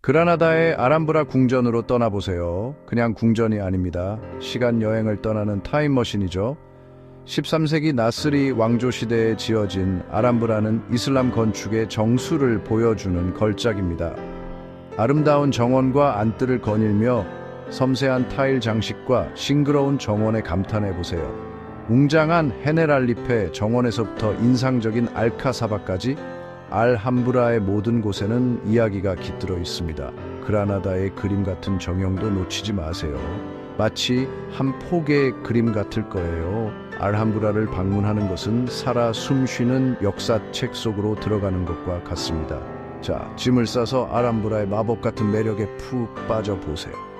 그라나다의 아람브라 궁전으로 떠나보세요. 그냥 궁전이 아닙니다. 시간 여행을 떠나는 타임머신이죠. 13세기 나스리 왕조 시대에 지어진 아람브라는 이슬람 건축의 정수를 보여주는 걸작입니다. 아름다운 정원과 안뜰을 거닐며 섬세한 타일 장식과 싱그러운 정원에 감탄해보세요. 웅장한 헤네랄리페 정원에서부터 인상적인 알카사바까지 알함브라의 모든 곳에는 이야기가 깃들어 있습니다. 그라나다의 그림 같은 정형도 놓치지 마세요. 마치 한 폭의 그림 같을 거예요. 알함브라를 방문하는 것은 살아 숨쉬는 역사책 속으로 들어가는 것과 같습니다. 자, 짐을 싸서 알함브라의 마법 같은 매력에 푹 빠져보세요.